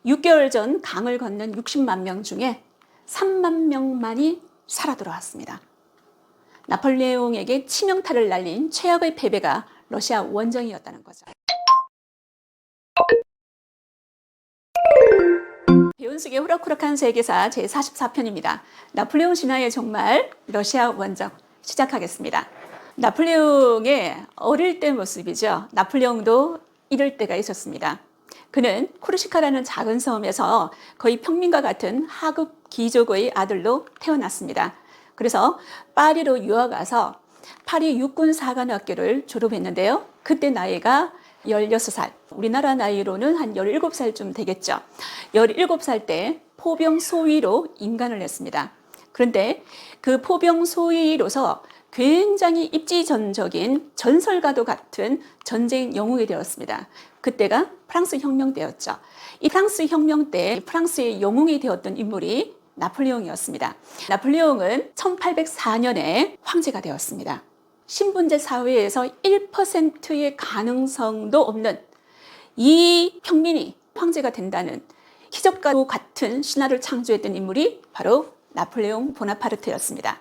6개월 전 강을 건넌 60만 명 중에 3만 명만이 살아 돌아왔습니다. 나폴레옹에게 치명타를 날린 최악의 패배가 러시아 원정이었다는 거죠. 배운숙의 호락호락한 세계사 제44편입니다. 나폴레옹 신화의 종말 러시아 원정 시작하겠습니다. 나폴레옹의 어릴 때 모습이죠. 나폴레옹도 이럴 때가 있었습니다. 그는 코르시카라는 작은 섬에서 거의 평민과 같은 하급 귀족의 아들로 태어났습니다. 그래서 파리로 유학 와서 파리 육군사관학교를 졸업했는데요. 그때 나이가 16살, 우리나라 나이로는 한 17살쯤 되겠죠. 17살 때 포병 소위로 임관을 했습니다. 그런데 그 포병 소위로서 굉장히 입지전적인 전설과도 같은 전쟁 영웅이 되었습니다. 그때가 프랑스 혁명 때였죠. 이 프랑스 혁명 때 프랑스의 영웅이 되었던 인물이 나폴레옹이었습니다. 나폴레옹은 1804년에 황제가 되었습니다. 신분제 사회에서 1%의 가능성도 없는 이 평민이 황제가 된다는 기적과 같은 신화를 창조했던 인물이 바로 나폴레옹 보나파르트였습니다.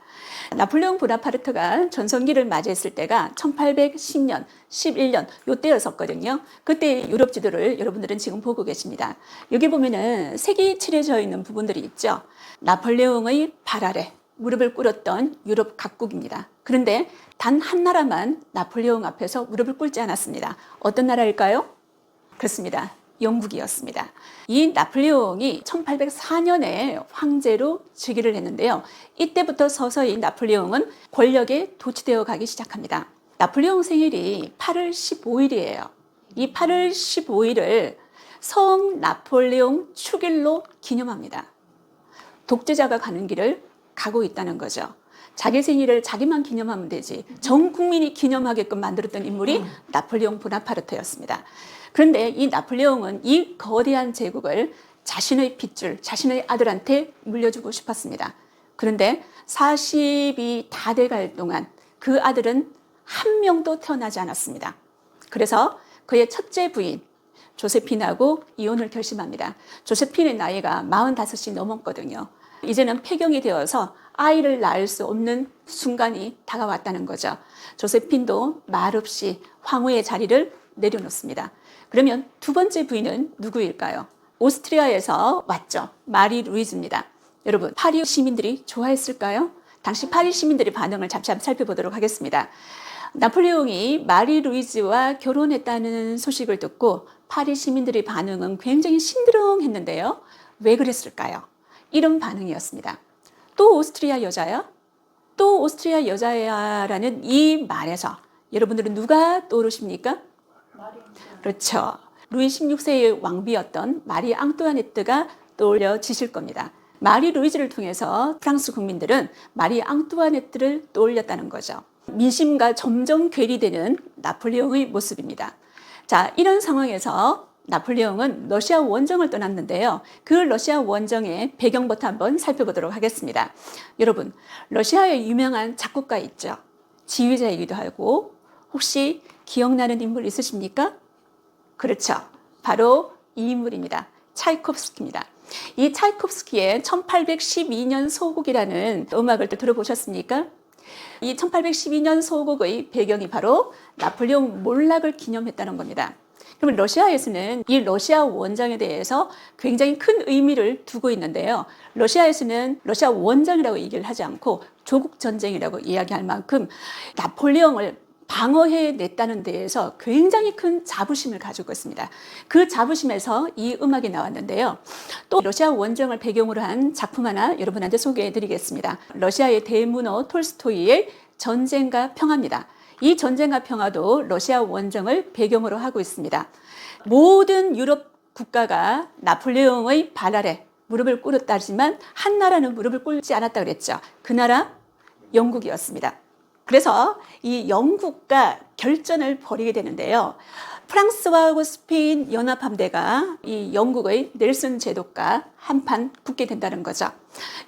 나폴레옹 보나파르트가 전성기를 맞이했을 때가 1810년, 11년 요때였었거든요. 그때 유럽 지도를 여러분들은 지금 보고 계십니다. 여기 보면은 색이 칠해져 있는 부분들이 있죠. 나폴레옹의 발 아래 무릎을 꿇었던 유럽 각국입니다. 그런데 단 한 나라만 나폴레옹 앞에서 무릎을 꿇지 않았습니다. 어떤 나라일까요? 그렇습니다. 영국이었습니다. 이 나폴레옹이 1804년에 황제로 즉위를 했는데요. 이때부터 서서히 나폴레옹은 권력에 도취되어 가기 시작합니다. 나폴레옹 생일이 8월 15일이에요. 이 8월 15일을 성 나폴레옹 축일로 기념합니다. 독재자가 가는 길을 가고 있다는 거죠. 자기 생일을 자기만 기념하면 되지 전 국민이 기념하게끔 만들었던 인물이 나폴레옹 보나파르트였습니다. 그런데 이 나폴레옹은 이 거대한 제국을 자신의 핏줄, 자신의 아들한테 물려주고 싶었습니다. 그런데 40이 다 돼갈 동안 그 아들은 한 명도 태어나지 않았습니다. 그래서 그의 첫째 부인 조세핀하고 이혼을 결심합니다. 조세핀의 나이가 45이 넘었거든요. 이제는 폐경이 되어서 아이를 낳을 수 없는 순간이 다가왔다는 거죠. 조세핀도 말없이 황후의 자리를 내려놓습니다. 그러면 두 번째 부인은 누구일까요? 오스트리아에서 왔죠. 마리 루이즈입니다. 여러분, 파리 시민들이 좋아했을까요? 당시 파리 시민들의 반응을 잠시 한번 살펴보도록 하겠습니다. 나폴레옹이 마리 루이즈와 결혼했다는 소식을 듣고 파리 시민들의 반응은 굉장히 심드렁했는데요. 왜 그랬을까요? 이런 반응이었습니다. 또 오스트리아 여자야? 또 오스트리아 여자야라는 이 말에서 여러분들은 누가 떠오르십니까? 그렇죠. 루이 16세의 왕비였던 마리 앙뚜아네트가 떠올려지실 겁니다. 마리 루이즈를 통해서 프랑스 국민들은 마리 앙뚜아네트를 떠올렸다는 거죠. 민심과 점점 괴리되는 나폴레옹의 모습입니다. 자, 이런 상황에서 나폴레옹은 러시아 원정을 떠났는데요. 그 러시아 원정의 배경부터 한번 살펴보도록 하겠습니다. 여러분, 러시아의 유명한 작곡가 있죠. 지휘자이기도 하고 혹시 기억나는 인물 있으십니까? 그렇죠. 바로 이 인물입니다. 차이콥스키입니다. 이 차이콥스키의 1812년 소곡이라는 음악을 또 들어보셨습니까? 이 1812년 소곡의 배경이 바로 나폴레옹 몰락을 기념했다는 겁니다. 그러면 러시아에서는 이 러시아 원정에 대해서 굉장히 큰 의미를 두고 있는데요. 러시아에서는 러시아 원정이라고 얘기를 하지 않고 조국 전쟁이라고 이야기할 만큼 나폴레옹을 방어해냈다는 데에서 굉장히 큰 자부심을 가지고 있습니다. 그 자부심에서 이 음악이 나왔는데요. 또 러시아 원정을 배경으로 한 작품 하나 여러분한테 소개해드리겠습니다. 러시아의 대문호 톨스토이의 전쟁과 평화입니다. 이 전쟁과 평화도 러시아 원정을 배경으로 하고 있습니다. 모든 유럽 국가가 나폴레옹의 발 아래 무릎을 꿇었다지만 한 나라는 무릎을 꿇지 않았다 그랬죠. 그 나라 영국이었습니다. 그래서 이 영국과 결전을 벌이게 되는데요. 프랑스와 스페인 연합함대가 이 영국의 넬슨 제독과 한판 붙게 된다는 거죠.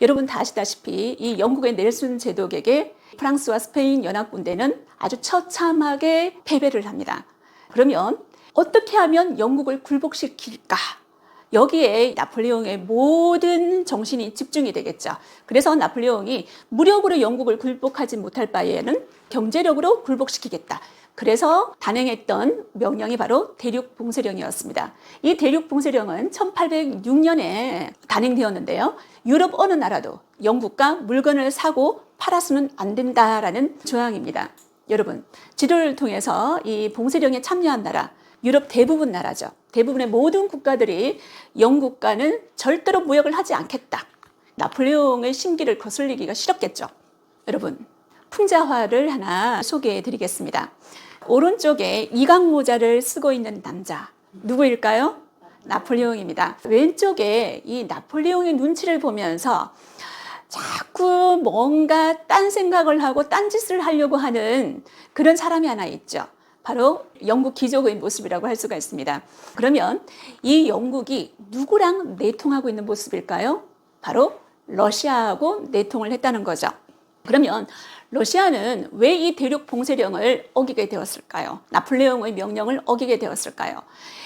여러분 다 아시다시피 이 영국의 넬슨 제독에게 프랑스와 스페인 연합군대는 아주 처참하게 패배를 합니다. 그러면 어떻게 하면 영국을 굴복시킬까? 여기에 나폴레옹의 모든 정신이 집중이 되겠죠. 그래서 나폴레옹이 무력으로 영국을 굴복하지 못할 바에는 경제력으로 굴복시키겠다. 그래서 단행했던 명령이 바로 대륙봉쇄령이었습니다. 이 대륙봉쇄령은 1806년에 단행되었는데요. 유럽 어느 나라도 영국과 물건을 사고 팔아서는 안 된다라는 조항입니다. 여러분, 지도를 통해서 이 봉쇄령에 참여한 나라, 유럽 대부분 나라죠. 대부분의 모든 국가들이 영국과는 절대로 무역을 하지 않겠다. 나폴레옹의 심기를 거슬리기가 싫었겠죠. 여러분, 풍자화를 하나 소개해 드리겠습니다. 오른쪽에 이강 모자를 쓰고 있는 남자, 누구일까요? 나폴레옹입니다. 왼쪽에 이 나폴레옹의 눈치를 보면서 자꾸 뭔가 딴 생각을 하고 딴짓을 하려고 하는 그런 사람이 하나 있죠. 바로 영국 귀족의 모습이라고 할 수가 있습니다. 그러면 이 영국이 누구랑 내통하고 있는 모습일까요? 바로 러시아하고 내통을 했다는 거죠. 그러면 러시아는 왜 이 대륙 봉쇄령을 어기게 되었을까요? 나폴레옹의 명령을 어기게 되었을까요?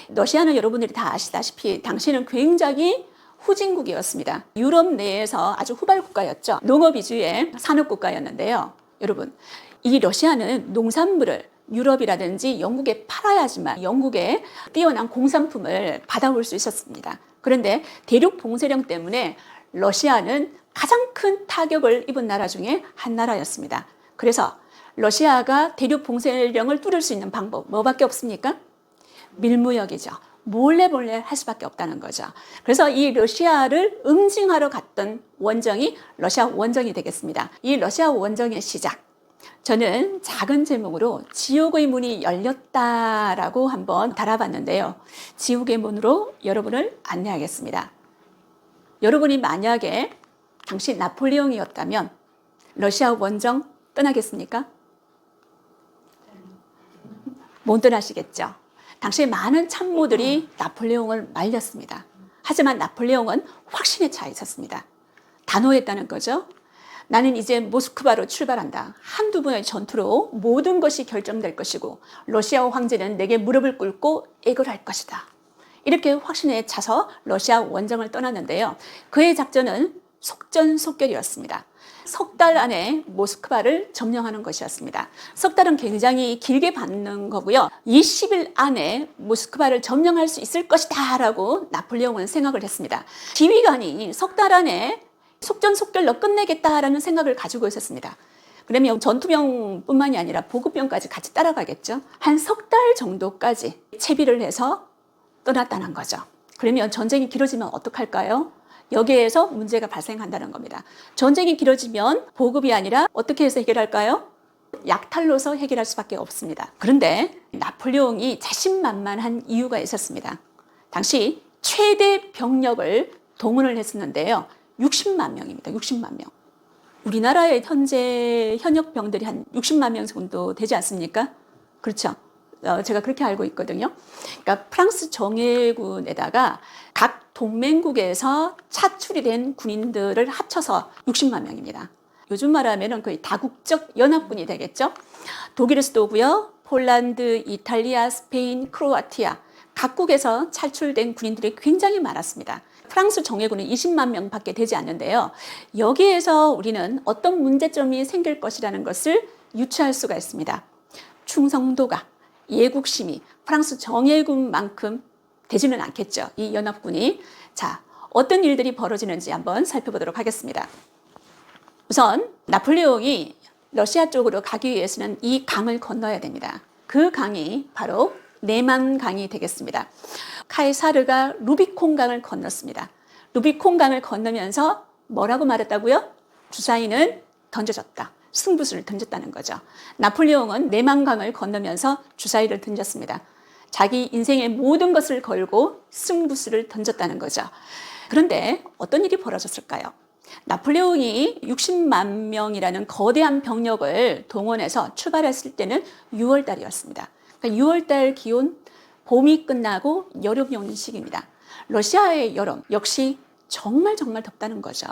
러시아는 여러분들이 다 아시다시피 당시는 굉장히 후진국이었습니다. 유럽 내에서 아주 후발국가였죠. 농업 위주의 산업국가였는데요. 여러분, 이 러시아는 농산물을 유럽이라든지 영국에 팔아야지만 영국의 뛰어난 공산품을 받아올 수 있었습니다. 그런데 대륙 봉쇄령 때문에 러시아는 가장 큰 타격을 입은 나라 중에 한 나라였습니다. 그래서 러시아가 대륙 봉쇄령을 뚫을 수 있는 방법 뭐밖에 없습니까? 밀무역이죠. 몰래 할 수밖에 없다는 거죠. 그래서 이 러시아를 응징하러 갔던 원정이 러시아 원정이 되겠습니다. 이 러시아 원정의 시작, 저는 작은 제목으로 지옥의 문이 열렸다라고 한번 달아봤는데요. 지옥의 문으로 여러분을 안내하겠습니다. 여러분이 만약에 당시 나폴레옹이었다면 러시아 원정 떠나겠습니까? 못 떠나시겠죠. 당시 많은 참모들이 나폴레옹을 말렸습니다. 하지만 나폴레옹은 확신에 차 있었습니다. 단호했다는 거죠. 나는 이제 모스크바로 출발한다. 한두 번의 전투로 모든 것이 결정될 것이고 러시아 황제는 내게 무릎을 꿇고 애걸할 것이다. 이렇게 확신에 차서 러시아 원정을 떠났는데요. 그의 작전은 속전속결이었습니다. 석 달 안에 모스크바를 점령하는 것이었습니다. 석 달은 굉장히 길게 받는 거고요. 20일 안에 모스크바를 점령할 수 있을 것이다 라고 나폴레옹은 생각을 했습니다. 지휘관이 석 달 안에 속전속결로 끝내겠다라는 생각을 가지고 있었습니다. 그러면 전투병뿐만이 아니라 보급병까지 같이 따라가겠죠. 한 석 달 정도까지 채비를 해서 떠났다는 거죠. 그러면 전쟁이 길어지면 어떡할까요? 여기에서 문제가 발생한다는 겁니다. 전쟁이 길어지면 보급이 아니라 어떻게 해서 해결할까요? 약탈로서 해결할 수밖에 없습니다. 그런데 나폴레옹이 자신만만한 이유가 있었습니다. 당시 최대 병력을 동원을 했었는데요. 60만 명입니다. 60만 명. 우리나라의 현재 현역 병들이 한 60만 명 정도 되지 않습니까? 그렇죠. 제가 그렇게 알고 있거든요. 그러니까 프랑스 정예군에다가 각 동맹국에서 차출이 된 군인들을 합쳐서 60만 명입니다. 요즘 말하면 거의 다국적 연합군이 되겠죠. 독일에서도 오고요. 폴란드, 이탈리아, 스페인, 크로아티아 각국에서 차출된 군인들이 굉장히 많았습니다. 프랑스 정예군은 20만 명밖에 되지 않는데요. 여기에서 우리는 어떤 문제점이 생길 것이라는 것을 유추할 수가 있습니다. 충성도가, 예국심이 프랑스 정예군만큼 되지는 않겠죠. 이 연합군이. 자, 어떤 일들이 벌어지는지 한번 살펴보도록 하겠습니다. 우선 나폴레옹이 러시아 쪽으로 가기 위해서는 이 강을 건너야 됩니다. 그 강이 바로 네만 강이 되겠습니다. 카이사르가 루비콘 강을 건넜습니다. 루비콘 강을 건너면서 뭐라고 말했다고요? 주사위는 던져졌다. 승부수를 던졌다는 거죠. 나폴레옹은 네만 강을 건너면서 주사위를 던졌습니다. 자기 인생의 모든 것을 걸고 승부수를 던졌다는 거죠. 그런데 어떤 일이 벌어졌을까요? 나폴레옹이 60만 명이라는 거대한 병력을 동원해서 출발했을 때는 6월 달이었습니다. 그러니까 6월 달 기온, 봄이 끝나고 여름이 오는 시기입니다. 러시아의 여름 역시 정말 덥다는 거죠.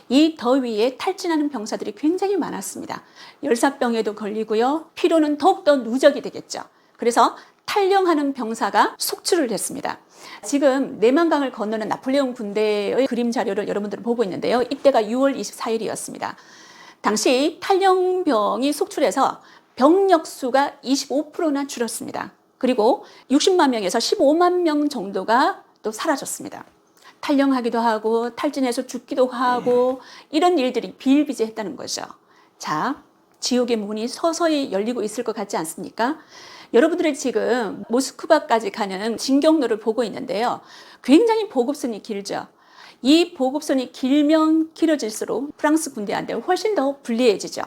이 더위에 탈진하는 병사들이 굉장히 많았습니다. 열사병에도 걸리고요. 피로는 더욱더 누적이 되겠죠. 그래서 탈영하는 병사가 속출을 했습니다. 지금 내만강을 건너는 나폴레옹 군대의 그림 자료를 여러분들은 보고 있는데요. 이때가 6월 24일이었습니다. 당시 탈영병이 속출해서 병력 수가 25%나 줄었습니다. 그리고 60만 명에서 15만 명 정도가 또 사라졌습니다. 탈영하기도 하고 탈진해서 죽기도 하고 이런 일들이 비일비재했다는 거죠. 자, 지옥의 문이 서서히 열리고 있을 것 같지 않습니까? 여러분들이 지금 모스크바까지 가는 진경로를 보고 있는데요. 굉장히 보급선이 길죠. 이 보급선이 길면 길어질수록 프랑스 군대한테 훨씬 더 불리해지죠.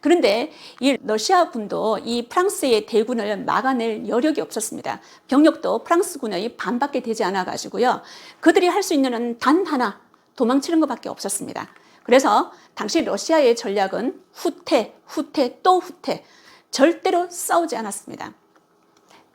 그런데 이 러시아 군도 이 프랑스의 대군을 막아낼 여력이 없었습니다. 병력도 프랑스 군의 반밖에 되지 않아 가지고요. 그들이 할 수 있는 단 하나, 도망치는 것밖에 없었습니다. 그래서 당시 러시아의 전략은 후퇴, 또 후퇴. 절대로 싸우지 않았습니다.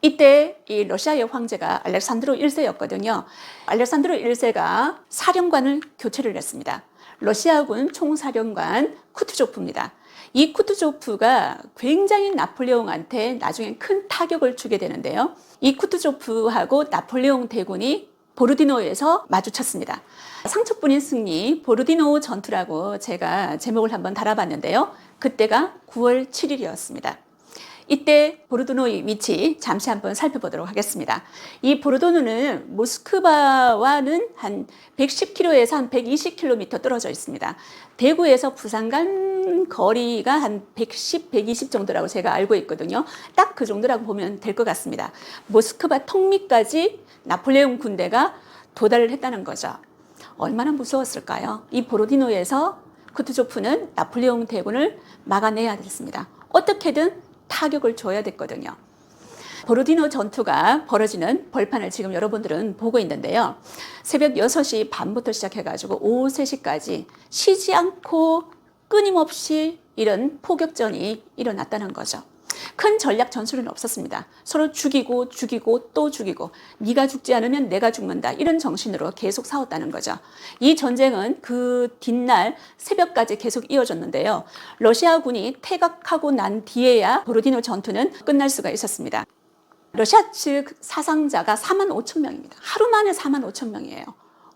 이때 이 러시아의 황제가 알렉산드로 1세였거든요. 알렉산드로 1세가 사령관을 교체를 했습니다. 러시아군 총사령관 쿠투조프입니다. 이 쿠투조프가 굉장히 나폴레옹한테 나중에 큰 타격을 주게 되는데요. 이 쿠투조프하고 나폴레옹 대군이 보르디노에서 마주쳤습니다. 상처뿐인 승리, 보르디노 전투라고 제가 제목을 한번 달아봤는데요. 그때가 9월 7일이었습니다. 이때 보르디노의 위치 잠시 한번 살펴보도록 하겠습니다. 이 보르디노는 모스크바와는 한 110km에서 한 120km 떨어져 있습니다. 대구에서 부산 간 거리가 한 110, 120 정도라고 제가 알고 있거든요. 딱 그 정도라고 보면 될 것 같습니다. 모스크바 턱밑까지 나폴레옹 군대가 도달을 했다는 거죠. 얼마나 무서웠을까요? 이 보르디노에서 쿠투조프는 나폴레옹 대군을 막아내야 됐습니다. 어떻게든 타격을 줘야 됐거든요. 보르디노 전투가 벌어지는 벌판을 지금 여러분들은 보고 있는데요. 새벽 6시 반부터 시작해가지고 오후 3시까지 쉬지 않고 끊임없이 이런 포격전이 일어났다는 거죠. 큰 전략 전술은 없었습니다. 서로 죽이고 또 죽이고 네가 죽지 않으면 내가 죽는다 이런 정신으로 계속 싸웠다는 거죠. 이 전쟁은 그 뒷날 새벽까지 계속 이어졌는데요. 러시아군이 퇴각하고 난 뒤에야 보르디노 전투는 끝날 수가 있었습니다. 러시아 측 사상자가 4만 5천 명입니다. 하루 만에 4만 5천 명이에요.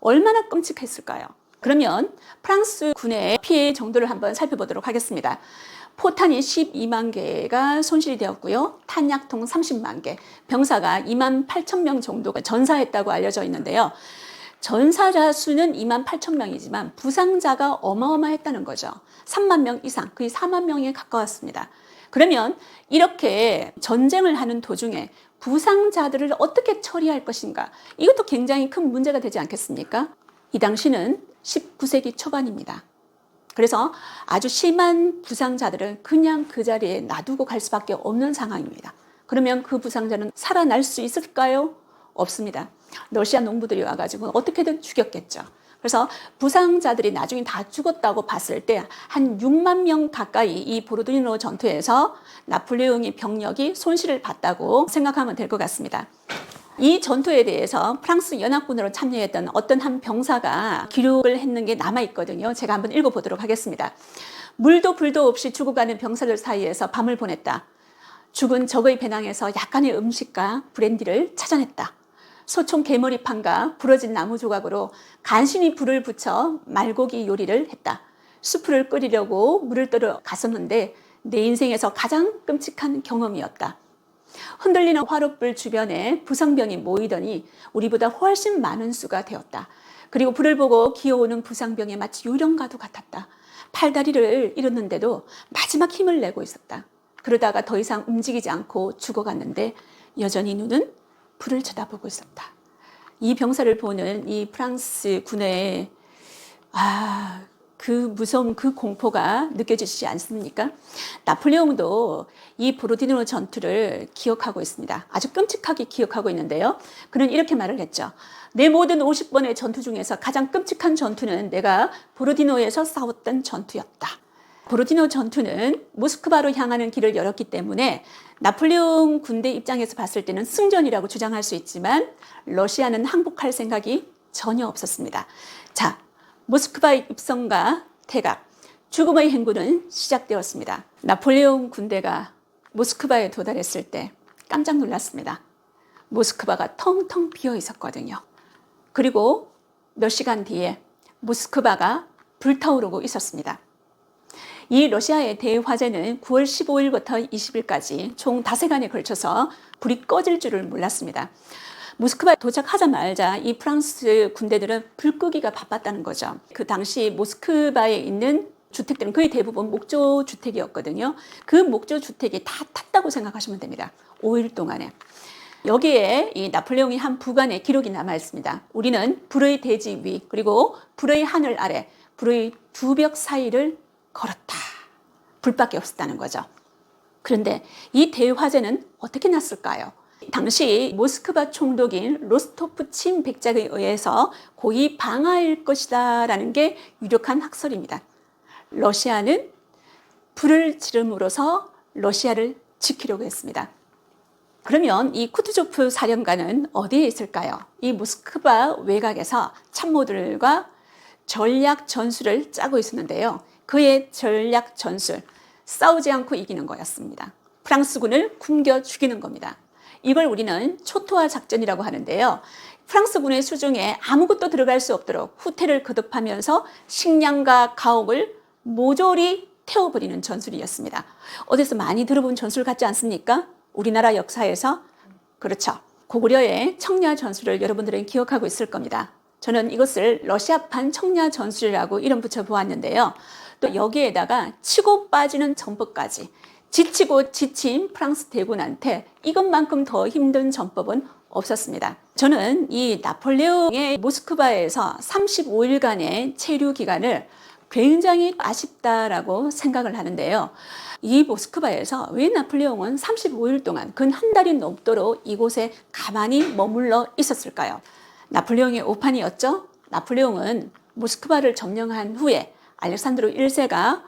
얼마나 끔찍했을까요? 그러면 프랑스 군의 피해 정도를 한번 살펴보도록 하겠습니다. 포탄이 12만 개가 손실이 되었고요. 탄약통 30만 개, 병사가 2만 8천 명 정도가 전사했다고 알려져 있는데요. 전사자 수는 2만 8천 명이지만 부상자가 어마어마했다는 거죠. 3만 명 이상, 거의 4만 명에 가까웠습니다. 그러면 이렇게 전쟁을 하는 도중에 부상자들을 어떻게 처리할 것인가? 이것도 굉장히 큰 문제가 되지 않겠습니까? 이 당시는 19세기 초반입니다. 그래서 아주 심한 부상자들은 그냥 그 자리에 놔두고 갈 수밖에 없는 상황입니다. 그러면 그 부상자는 살아날 수 있을까요? 없습니다. 러시아 농부들이 와가지고 어떻게든 죽였겠죠. 그래서 부상자들이 나중에 다 죽었다고 봤을 때 한 6만 명 가까이 이 보르디노 전투에서 나폴레옹의 병력이 손실을 봤다고 생각하면 될 것 같습니다. 이 전투에 대해서 프랑스 연합군으로 참여했던 어떤 한 병사가 기록을 했는 게 남아있거든요. 제가 한번 읽어보도록 하겠습니다. 물도 불도 없이 죽어가는 병사들 사이에서 밤을 보냈다. 죽은 적의 배낭에서 약간의 음식과 브랜디를 찾아냈다. 소총 개머리판과 부러진 나무 조각으로 간신히 불을 붙여 말고기 요리를 했다. 수프를 끓이려고 물을 떠러 갔었는데 내 인생에서 가장 끔찍한 경험이었다. 흔들리는 화롯불 주변에 부상병이 모이더니 우리보다 훨씬 많은 수가 되었다. 그리고 불을 보고 기어오는 부상병이 마치 유령과도 같았다. 팔다리를 잃었는데도 마지막 힘을 내고 있었다. 그러다가 더 이상 움직이지 않고 죽어갔는데 여전히 눈은 불을 쳐다보고 있었다. 이 병사를 보는 이 프랑스 군의 그 무서움, 그 공포가 느껴지지 않습니까? 나폴레옹도 이 보르디노 전투를 기억하고 있습니다. 아주 끔찍하게 기억하고 있는데요. 그는 이렇게 말을 했죠. 내 모든 50번의 전투 중에서 가장 끔찍한 전투는 내가 보르디노에서 싸웠던 전투였다. 보르디노 전투는 모스크바로 향하는 길을 열었기 때문에 나폴레옹 군대 입장에서 봤을 때는 승전이라고 주장할 수 있지만 러시아는 항복할 생각이 전혀 없었습니다. 자, 모스크바의 입성과 퇴각, 죽음의 행군은 시작되었습니다. 나폴레옹 군대가 모스크바에 도달했을 때 깜짝 놀랐습니다. 모스크바가 텅텅 비어 있었거든요. 그리고 몇 시간 뒤에 모스크바가 불타오르고 있었습니다. 이 러시아의 대화재는 9월 15일부터 20일까지 총 5시간에 걸쳐서 불이 꺼질 줄을 몰랐습니다. 모스크바에 도착하자마자 이 프랑스 군대들은 불 끄기가 바빴다는 거죠. 그 당시 모스크바에 있는 주택들은 거의 대부분 목조 주택이었거든요. 그 목조 주택이 다 탔다고 생각하시면 됩니다. 5일 동안에. 여기에 이 나폴레옹이 한 부관의 기록이 남아 있습니다. 우리는 불의 대지 위 그리고 불의 하늘 아래 불의 두 벽 사이를 걸었다. 불밖에 없었다는 거죠. 그런데 이 대화재는 어떻게 났을까요? 당시 모스크바 총독인 로스토프 친 백작에 의해서 고의 방화일 것이다 라는 게 유력한 학설입니다. 러시아는 불을 지름으로써 러시아를 지키려고 했습니다. 그러면 이 쿠투조프 사령관은 어디에 있을까요? 이 모스크바 외곽에서 참모들과 전략 전술을 짜고 있었는데요. 그의 전략 전술, 싸우지 않고 이기는 거였습니다. 프랑스군을 굶겨 죽이는 겁니다. 이걸 우리는 초토화 작전이라고 하는데요. 프랑스군의 수중에 아무것도 들어갈 수 없도록 후퇴를 거듭하면서 식량과 가옥을 모조리 태워버리는 전술이었습니다. 어디서 많이 들어본 전술 같지 않습니까? 우리나라 역사에서. 그렇죠. 고구려의 청야 전술을 여러분들은 기억하고 있을 겁니다. 저는 이것을 러시아판 청야 전술이라고 이름 붙여보았는데요. 또 여기에다가 치고 빠지는 전법까지. 지치고 지친 프랑스 대군한테 이것만큼 더 힘든 전법은 없었습니다. 저는 이 나폴레옹의 모스크바에서 35일간의 체류 기간을 굉장히 아쉽다라고 생각을 하는데요. 이 모스크바에서 왜 나폴레옹은 35일 동안 근 한 달이 넘도록 이곳에 가만히 머물러 있었을까요? 나폴레옹의 오판이었죠. 나폴레옹은 모스크바를 점령한 후에 알렉산드로 1세가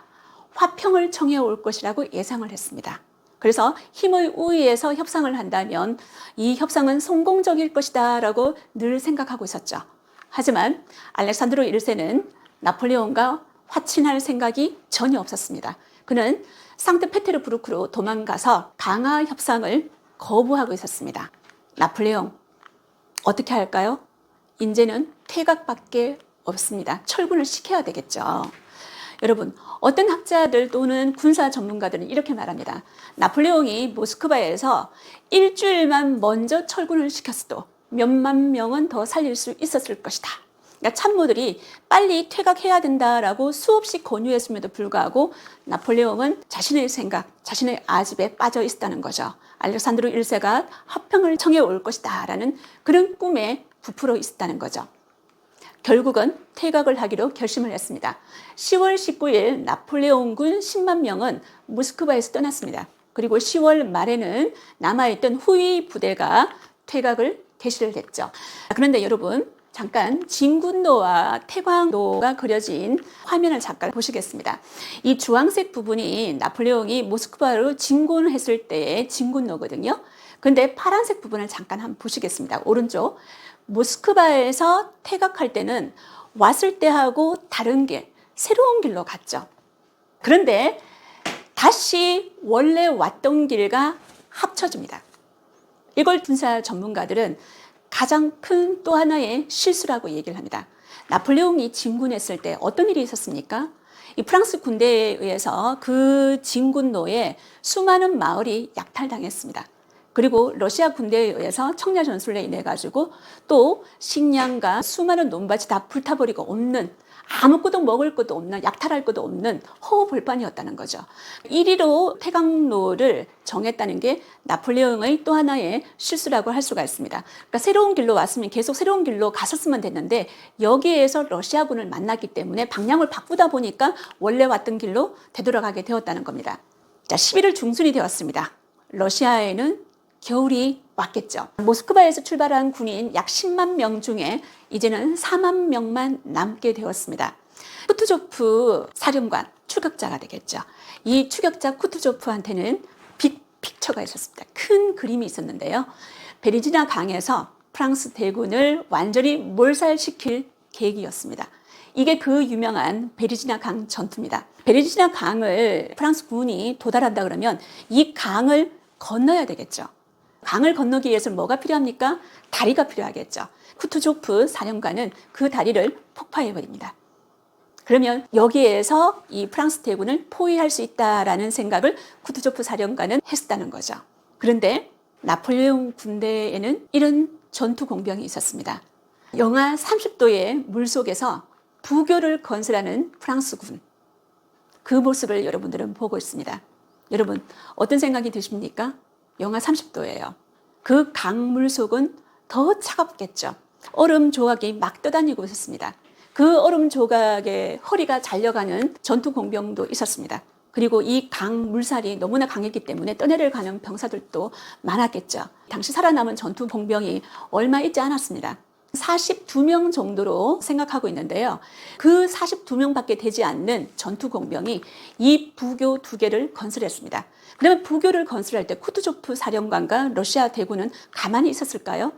화평을 청해 올 것이라고 예상을 했습니다. 그래서 힘의 우위에서 협상을 한다면 이 협상은 성공적일 것이다 라고 늘 생각하고 있었죠. 하지만 알렉산드로 1세는 나폴레옹과 화친할 생각이 전혀 없었습니다. 그는 상트페테르부르크로 도망가서 강화 협상을 거부하고 있었습니다. 나폴레옹 어떻게 할까요? 이제는 퇴각밖에 없습니다. 철군을 시켜야 되겠죠. 여러분, 어떤 학자들 또는 군사 전문가들은 이렇게 말합니다. 나폴레옹이 모스크바에서 일주일만 먼저 철군을 시켰어도 몇만 명은 더 살릴 수 있었을 것이다. 그러니까 참모들이 빨리 퇴각해야 된다라고 수없이 권유했음에도 불구하고 나폴레옹은 자신의 생각, 자신의 아집에 빠져 있었다는 거죠. 알렉산드로 1세가 화평을 청해 올 것이다 라는 그런 꿈에 부풀어 있었다는 거죠. 결국은 퇴각을 하기로 결심을 했습니다. 10월 19일 나폴레옹군 10만 명은 모스크바에서 떠났습니다. 그리고 10월 말에는 남아있던 후위 부대가 퇴각을 개시를 했죠. 그런데 여러분 잠깐 진군로와 태광로가 그려진 화면을 잠깐 보시겠습니다. 이 주황색 부분이 나폴레옹이 모스크바로 진군했을 때의 진군로거든요. 그런데 파란색 부분을 잠깐 한번 보시겠습니다. 오른쪽. 모스크바에서 퇴각할 때는 왔을 때하고 다른 길, 새로운 길로 갔죠. 그런데 다시 원래 왔던 길과 합쳐집니다. 이걸 군사 전문가들은 가장 큰 또 하나의 실수라고 얘기를 합니다. 나폴레옹이 진군했을 때 어떤 일이 있었습니까? 이 프랑스 군대에 의해서 그 진군로에 수많은 마을이 약탈당했습니다. 그리고 러시아 군대에 의해서 청야 전술에 인해 가지고 또 식량과 수많은 논밭이 다 불타버리고 없는 아무것도 먹을 것도 없는 약탈할 것도 없는 허허벌판이었다는 거죠. 1위로 태강로를 정했다는 게 나폴레옹의 또 하나의 실수라고 할 수가 있습니다. 그러니까 새로운 길로 왔으면 계속 새로운 길로 갔었으면 됐는데 여기에서 러시아군을 만났기 때문에 방향을 바꾸다 보니까 원래 왔던 길로 되돌아가게 되었다는 겁니다. 자, 11월 중순이 되었습니다. 러시아에는 겨울이 왔겠죠. 모스크바에서 출발한 군인 약 10만 명 중에 이제는 4만 명만 남게 되었습니다. 쿠투조프 사령관, 추격자가 되겠죠. 이 추격자 쿠투조프한테는 빅픽처가 있었습니다. 큰 그림이 있었는데요. 베리지나 강에서 프랑스 대군을 완전히 몰살시킬 계획이었습니다. 이게 그 유명한 베리지나 강 전투입니다. 베리지나 강을 프랑스 군이 도달한다 그러면 이 강을 건너야 되겠죠. 강을 건너기 위해서는 뭐가 필요합니까? 다리가 필요하겠죠. 쿠투조프 사령관은 그 다리를 폭파해버립니다. 그러면 여기에서 이 프랑스 대군을 포위할 수 있다라는 생각을 쿠투조프 사령관은 했다는 거죠. 그런데 나폴레옹 군대에는 이런 전투 공병이 있었습니다. 영하 30도의 물속에서 부교를 건설하는 프랑스군. 그 모습을 여러분들은 보고 있습니다. 여러분, 어떤 생각이 드십니까? 영하 30도예요. 그 강물 속은 더 차갑겠죠. 얼음 조각이 막 떠다니고 있었습니다. 그 얼음 조각에 허리가 잘려가는 전투 공병도 있었습니다. 그리고 이 강 물살이 너무나 강했기 때문에 떠내려가는 병사들도 많았겠죠. 당시 살아남은 전투 공병이 얼마 있지 않았습니다. 42명 정도로 생각하고 있는데요. 그 42명밖에 되지 않는 전투 공병이 이 부교 2개를 건설했습니다. 그러면 부교를 건설할 때 쿠투조프 사령관과 러시아 대군은 가만히 있었을까요?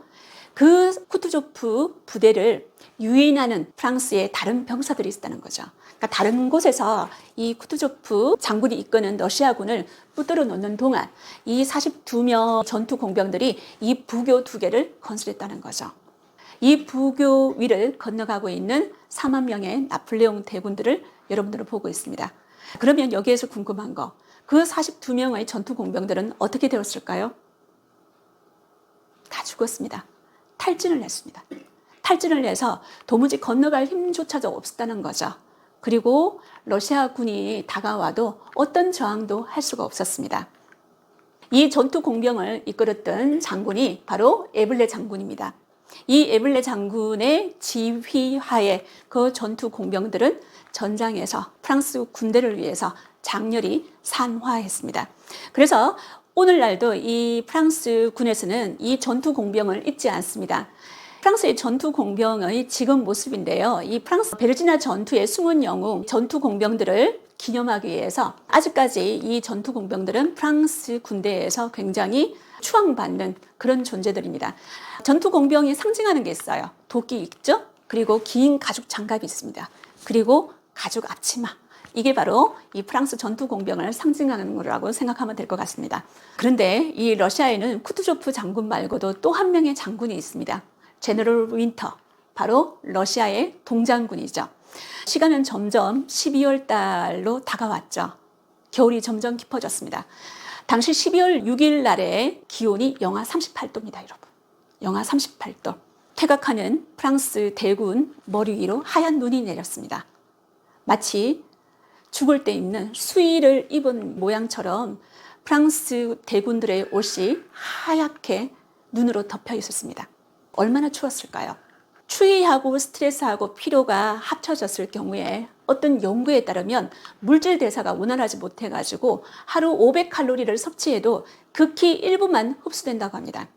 그 쿠투조프 부대를 유인하는 프랑스의 다른 병사들이 있었다는 거죠. 그러니까 다른 곳에서 이 쿠투조프 장군이 이끄는 러시아군을 붙들어 놓는 동안 이 42명 전투 공병들이 이 부교 2개를 건설했다는 거죠. 이 부교 위를 건너가고 있는 4만 명의 나폴레옹 대군들을 여러분들은 보고 있습니다. 그러면 여기에서 궁금한 거, 그 42명의 전투 공병들은 어떻게 되었을까요? 다 죽었습니다. 탈진을 했습니다. 탈진을 해서 도무지 건너갈 힘조차도 없었다는 거죠. 그리고 러시아군이 다가와도 어떤 저항도 할 수가 없었습니다. 이 전투 공병을 이끌었던 장군이 바로 에블레 장군입니다. 이 에블레 장군의 지휘하에 그 전투 공병들은 전장에서 프랑스 군대를 위해서 장렬히 산화했습니다. 그래서 오늘날도 이 프랑스 군에서는 이 전투 공병을 잊지 않습니다. 프랑스의 전투 공병의 지금 모습인데요. 이 프랑스 베르지나 전투의 숨은 영웅 전투 공병들을 기념하기 위해서 아직까지 이 전투 공병들은 프랑스 군대에서 굉장히 추앙받는 그런 존재들입니다. 전투 공병이 상징하는 게 있어요. 도끼 있죠? 그리고 긴 가죽 장갑이 있습니다. 그리고 가죽 앞치마. 이게 바로 이 프랑스 전투 공병을 상징하는 거라고 생각하면 될 것 같습니다. 그런데 이 러시아에는 쿠투조프 장군 말고도 또 한 명의 장군이 있습니다. 제너럴 윈터, 바로 러시아의 동장군이죠. 시간은 점점 12월 달로 다가왔죠. 겨울이 점점 깊어졌습니다. 당시 12월 6일 날의 기온이 영하 38도입니다, 여러분. 영하 38도. 퇴각하는 프랑스 대군 머리 위로 하얀 눈이 내렸습니다. 마치 죽을 때 입는 수의를 입은 모양처럼 프랑스 대군들의 옷이 하얗게 눈으로 덮여 있었습니다. 얼마나 추웠을까요? 추위하고 스트레스하고 피로가 합쳐졌을 경우에 어떤 연구에 따르면 물질 대사가 원활하지 못해가지고 하루 500칼로리를 섭취해도 극히 일부만 흡수된다고 합니다.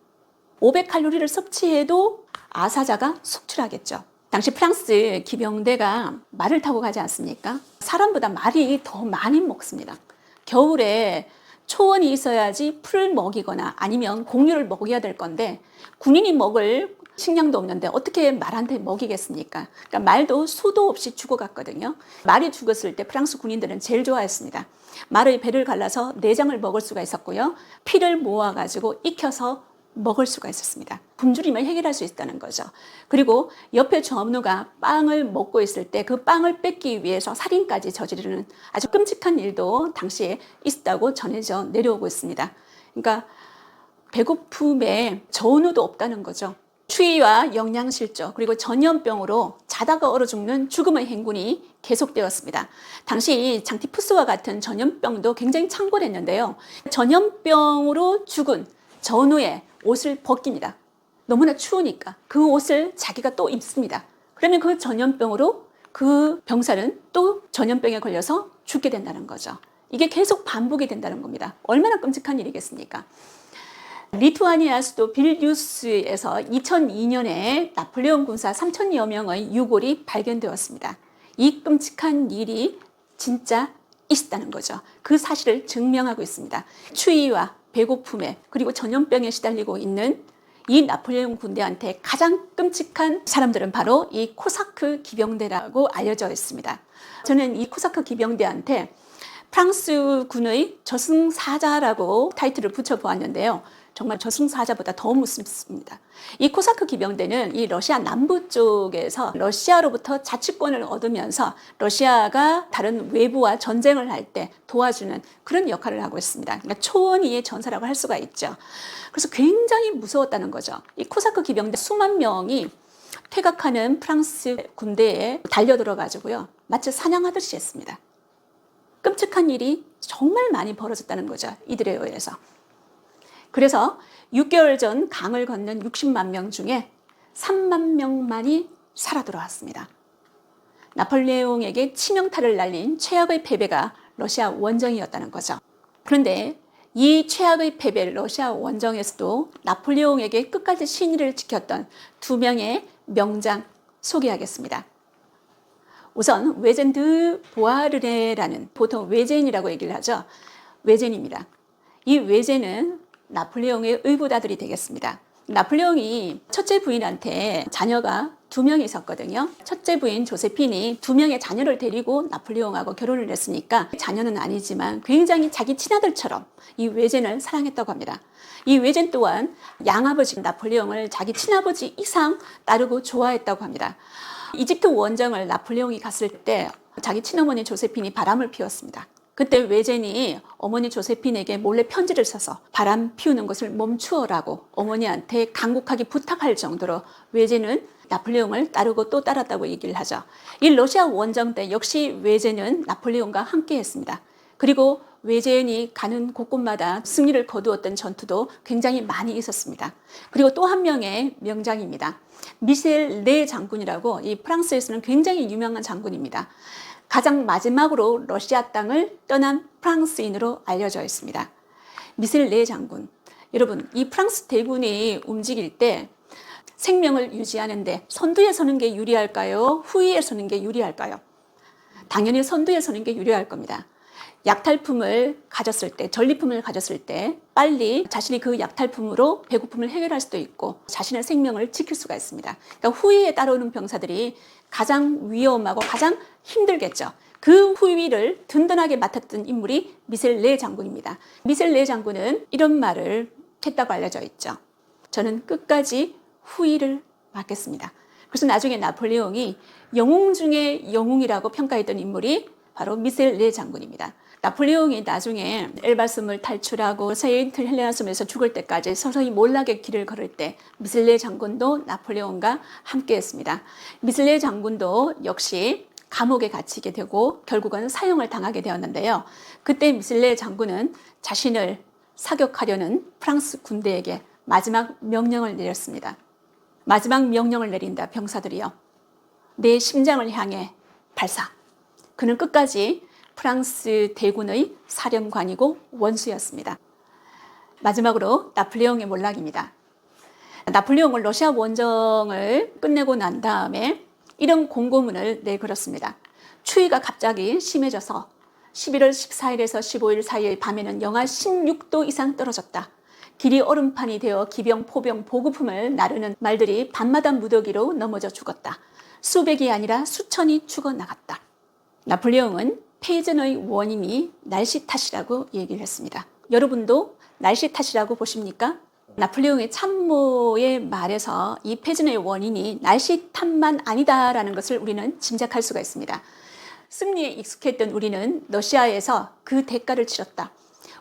500칼로리를 섭취해도 아사자가 속출하겠죠. 당시 프랑스 기병대가 말을 타고 가지 않습니까? 사람보다 말이 더 많이 먹습니다. 겨울에 초원이 있어야지 풀을 먹이거나 아니면 공유를 먹여야 될 건데 군인이 먹을 식량도 없는데 어떻게 말한테 먹이겠습니까? 그러니까 말도 수도 없이 죽어갔거든요. 말이 죽었을 때 프랑스 군인들은 제일 좋아했습니다. 말의 배를 갈라서 내장을 먹을 수가 있었고요. 피를 모아가지고 익혀서 먹을 수가 있었습니다. 굶주림을 해결할 수 있다는 거죠. 그리고 옆에 전우가 빵을 먹고 있을 때 그 빵을 뺏기 위해서 살인까지 저지르는 아주 끔찍한 일도 당시에 있었다고 전해져 내려오고 있습니다. 그러니까 배고픔에 전우도 없다는 거죠. 추위와 영양실조 그리고 전염병으로 자다가 얼어 죽는 죽음의 행군이 계속되었습니다. 당시 장티푸스와 같은 전염병도 굉장히 창궐했는데요. 전염병으로 죽은 전우의 옷을 벗깁니다. 너무나 추우니까 그 옷을 자기가 또 입습니다. 그러면 그 전염병으로 그 병사는 또 전염병에 걸려서 죽게 된다는 거죠. 이게 계속 반복이 된다는 겁니다. 얼마나 끔찍한 일이겠습니까? 리투아니아 수도 빌뉴스에서 2002년에 나폴레옹 군사 3,000여 명의 유골이 발견되었습니다. 이 끔찍한 일이 진짜 있었다는 거죠. 그 사실을 증명하고 있습니다. 추위와 배고픔에 그리고 전염병에 시달리고 있는 이 나폴레옹 군대한테 가장 끔찍한 사람들은 바로 이 코사크 기병대라고 알려져 있습니다. 저는 이 코사크 기병대한테 프랑스 군의 저승사자라고 타이틀을 붙여보았는데요. 정말 저승사자보다 더 무섭습니다. 이 코사크 기병대는 이 러시아 남부 쪽에서 러시아로부터 자치권을 얻으면서 러시아가 다른 외부와 전쟁을 할 때 도와주는 그런 역할을 하고 있습니다. 그러니까 초원위의 전사라고 할 수가 있죠. 그래서 굉장히 무서웠다는 거죠. 이 코사크 기병대 수만 명이 퇴각하는 프랑스 군대에 달려들어가지고요, 마치 사냥하듯이 했습니다. 끔찍한 일이 정말 많이 벌어졌다는 거죠, 이들에 의해서. 그래서 6개월 전 강을 건넌 60만 명 중에 3만 명만이 살아 돌아왔습니다. 나폴레옹에게 치명타를 날린 최악의 패배가 러시아 원정이었다는 거죠. 그런데 이 최악의 패배 러시아 원정에서도 나폴레옹에게 끝까지 신의를 지켰던 두 명의 명장 소개하겠습니다. 우선 외젠 드 보아르레라는, 보통 외젠이라고 얘기를 하죠. 외젠입니다. 이 외젠은 나폴레옹의 의붓아들이 되겠습니다. 나폴레옹이 첫째 부인한테 자녀가 2명이 있었거든요. 첫째 부인 조세핀이 2명의 자녀를 데리고 나폴레옹하고 결혼을 했으니까 자녀는 아니지만 굉장히 자기 친아들처럼 이 외젠을 사랑했다고 합니다. 이 외젠 또한 양아버지 나폴레옹을 자기 친아버지 이상 따르고 좋아했다고 합니다. 이집트 원정을 나폴레옹이 갔을 때 자기 친어머니 조세핀이 바람을 피웠습니다. 그때 외젠이 어머니 조세핀에게 몰래 편지를 써서 바람 피우는 것을 멈추어라고 어머니한테 간곡하게 부탁할 정도로 외젠은 나폴레옹을 따르고 또 따랐다고 얘기를 하죠. 이 러시아 원정 때 역시 외젠은 나폴레옹과 함께 했습니다. 그리고 외젠이 가는 곳곳마다 승리를 거두었던 전투도 굉장히 많이 있었습니다. 그리고 또 한 명의 명장입니다. 미셸 레 장군이라고, 이 프랑스에서는 굉장히 유명한 장군입니다. 가장 마지막으로 러시아 땅을 떠난 프랑스인으로 알려져 있습니다. 미셸 레 장군. 여러분, 이 프랑스 대군이 움직일 때 생명을 유지하는데 선두에 서는 게 유리할까요? 후위에 서는 게 유리할까요? 당연히 선두에 서는 게 유리할 겁니다. 약탈품을 가졌을 때, 전리품을 가졌을 때 빨리 자신이 그 약탈품으로 배고픔을 해결할 수도 있고 자신의 생명을 지킬 수가 있습니다. 그러니까 후위에 따라오는 병사들이 가장 위험하고 가장 힘들겠죠. 그 후위를 든든하게 맡았던 인물이 미셸 레 장군입니다. 미셸 레 장군은 이런 말을 했다고 알려져 있죠. 저는 끝까지 후위를 맡겠습니다. 그래서 나중에 나폴레옹이 영웅 중에 영웅이라고 평가했던 인물이 바로 미셸 레 장군입니다. 나폴레옹이 나중에 엘바섬을 탈출하고 세인트 헬레나 섬에서 죽을 때까지 서서히 몰락의 길을 걸을 때 미셸 레 장군도 나폴레옹과 함께했습니다. 미셸 레 장군도 역시 감옥에 갇히게 되고 결국은 사형을 당하게 되었는데요. 그때 미셸 레 장군은 자신을 사격하려는 프랑스 군대에게 마지막 명령을 내렸습니다. 마지막 명령을 내린다, 병사들이요. 내 심장을 향해 발사. 그는 끝까지 프랑스 대군의 사령관이고 원수였습니다. 마지막으로 나폴레옹의 몰락입니다. 나폴레옹은 러시아 원정을 끝내고 난 다음에 이런 공고문을 내걸었습니다. 추위가 갑자기 심해져서 11월 14일에서 15일 사이의 밤에는 영하 16도 이상 떨어졌다. 길이 얼음판이 되어 기병, 포병, 보급품을 나르는 말들이 밤마다 무더기로 넘어져 죽었다. 수백이 아니라 수천이 죽어나갔다. 나폴레옹은 패전의 원인이 날씨 탓이라고 얘기를 했습니다. 여러분도 날씨 탓이라고 보십니까? 나폴레옹의 참모의 말에서 이 패전의 원인이 날씨 탓만 아니다라는 것을 우리는 짐작할 수가 있습니다. 승리에 익숙했던 우리는 러시아에서 그 대가를 치렀다.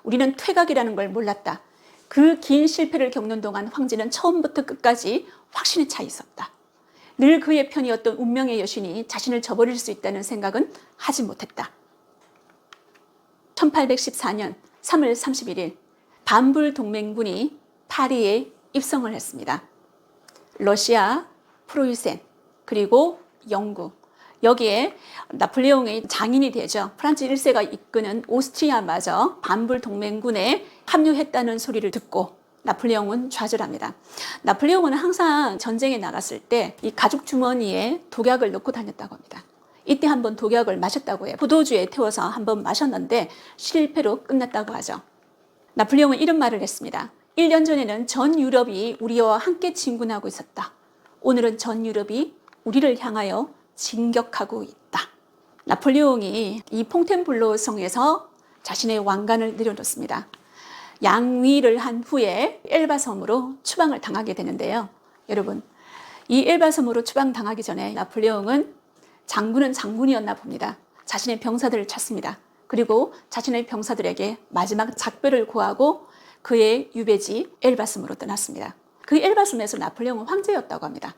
우리는 퇴각이라는 걸 몰랐다. 그 긴 실패를 겪는 동안 황제는 처음부터 끝까지 확신에 차 있었다. 늘 그의 편이었던 운명의 여신이 자신을 저버릴 수 있다는 생각은 하지 못했다. 1814년 3월 31일 반불 동맹군이 파리에 입성을 했습니다. 러시아, 프로이센, 그리고 영국, 여기에 나폴레옹의 장인이 되죠. 프란츠 1세가 이끄는 오스트리아마저 반불 동맹군에 합류했다는 소리를 듣고 나폴레옹은 좌절합니다. 나폴레옹은 항상 전쟁에 나갔을 때 이 가죽 주머니에 독약을 넣고 다녔다고 합니다. 이때 한번 독약을 마셨다고 해요. 포도주에 태워서 한번 마셨는데 실패로 끝났다고 하죠. 나폴레옹은 이런 말을 했습니다. 1년 전에는 전 유럽이 우리와 함께 진군하고 있었다. 오늘은 전 유럽이 우리를 향하여 진격하고 있다. 나폴레옹이 이 퐁텐블로 성에서 자신의 왕관을 내려놓습니다. 양위를 한 후에 엘바섬으로 추방을 당하게 되는데요. 여러분, 이 엘바섬으로 추방당하기 전에 나폴레옹은 장군은 장군이었나 봅니다. 자신의 병사들을 찾습니다. 그리고 자신의 병사들에게 마지막 작별을 고하고 그의 유배지 엘바섬으로 떠났습니다. 그 엘바섬에서 나폴레옹은 황제였다고 합니다.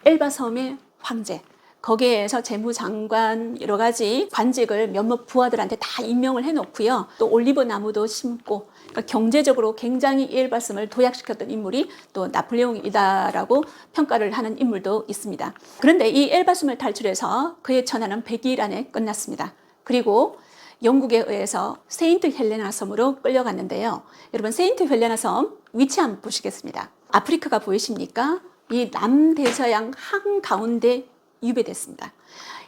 엘바섬의 황제. 거기에서 재무장관 여러 가지 관직을 몇몇 부하들한테 다 임명을 해놓고요. 또 올리브 나무도 심고 그러니까 경제적으로 굉장히 이 엘바섬을 도약시켰던 인물이 또 나폴레옹이다라고 평가를 하는 인물도 있습니다. 그런데 이 엘바섬을 탈출해서 그의 천하는 100일 안에 끝났습니다. 그리고 영국에 의해서 세인트 헬레나 섬으로 끌려갔는데요. 여러분, 세인트 헬레나 섬 위치 한번 보시겠습니다. 아프리카가 보이십니까? 이 남대서양 한가운데 유배됐습니다.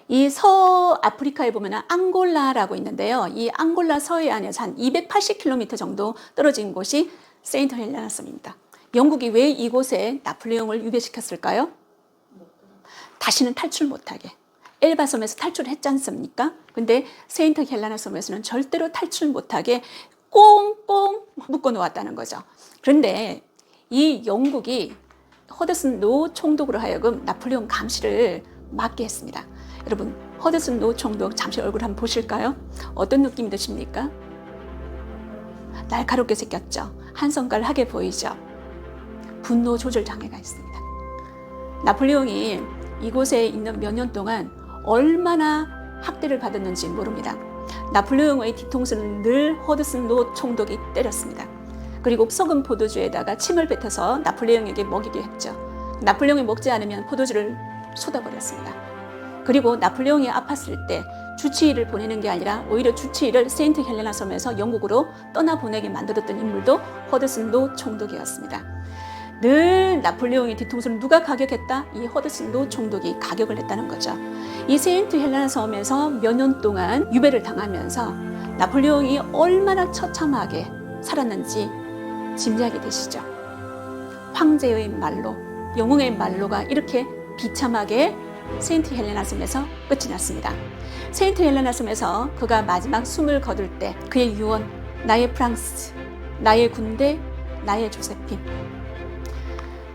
이 서아프리카에 보면 앙골라라고 있는데요. 이 앙골라 서해안에서 한 280km 정도 떨어진 곳이 세인트 헬레나 섬입니다. 영국이 왜 이곳에 나폴레옹을 유배시켰을까요? 다시는 탈출 못하게. 엘바섬에서 탈출했지 않습니까? 근데 세인트 헬레나 섬에서는 절대로 탈출 못하게 꽁꽁 묶어 놓았다는 거죠. 그런데 이 영국이 허드슨 노 총독으로 하여금 나폴레옹 감시를 막게 했습니다. 여러분, 허드슨 노 총독 잠시 얼굴 한번 보실까요? 어떤 느낌이 드십니까? 날카롭게 생겼죠. 한성깔하게 보이죠. 분노 조절 장애가 있습니다. 나폴레옹이 이곳에 있는 몇 년 동안 얼마나 학대를 받았는지 모릅니다. 나폴레옹의 뒤통수는 늘 허드슨 노 총독이 때렸습니다. 그리고 썩은 포도주에다가 침을 뱉어서 나폴레옹에게 먹이게 했죠. 나폴레옹이 먹지 않으면 포도주를 쏟아버렸습니다. 그리고 나폴레옹이 아팠을 때 주치의를 보내는 게 아니라 오히려 주치의를 세인트 헬레나 섬에서 영국으로 떠나보내게 만들었던 인물도 허드슨 노 총독이었습니다. 늘 나폴레옹의 뒤통수를 누가 가격했다? 이 허드슨 노 총독이 가격을 했다는 거죠. 이 세인트 헬레나 섬에서 몇 년 동안 유배를 당하면서 나폴레옹이 얼마나 처참하게 살았는지 짐작이 되시죠? 황제의 말로, 영웅의 말로가 이렇게 비참하게 세인트 헬레나 섬에서 끝이 났습니다. 세인트 헬레나 섬에서 그가 마지막 숨을 거둘 때 그의 유언, 나의 프랑스, 나의 군대, 나의 조세핀.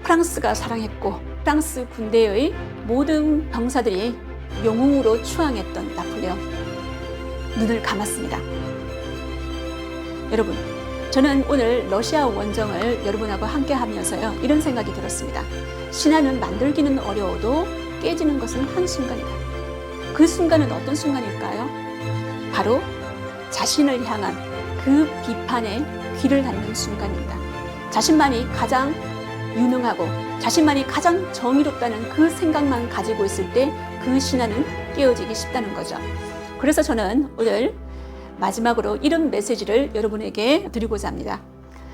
프랑스가 사랑했고 프랑스 군대의 모든 병사들이 영웅으로 추앙했던 나폴레옹. 눈을 감았습니다. 여러분, 저는 오늘 러시아 원정을 여러분하고 함께 하면서요, 이런 생각이 들었습니다. 신화는 만들기는 어려워도 깨지는 것은 한순간이다. 그 순간은 어떤 순간일까요? 바로 자신을 향한 그 비판에 귀를 닫는 순간입니다. 자신만이 가장 유능하고 자신만이 가장 정의롭다는 그 생각만 가지고 있을 때 그 신화는 깨어지기 쉽다는 거죠. 그래서 저는 오늘 마지막으로 이런 메시지를 여러분에게 드리고자 합니다.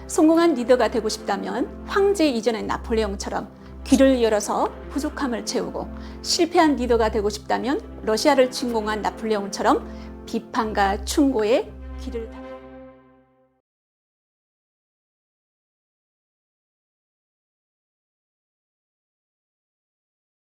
성공한 리더가 되고 싶다면 황제 이전의 나폴레옹처럼 귀를 열어서 부족함을 채우고, 실패한 리더가 되고 싶다면 러시아를 침공한 나폴레옹처럼 비판과 충고에 귀를 닫고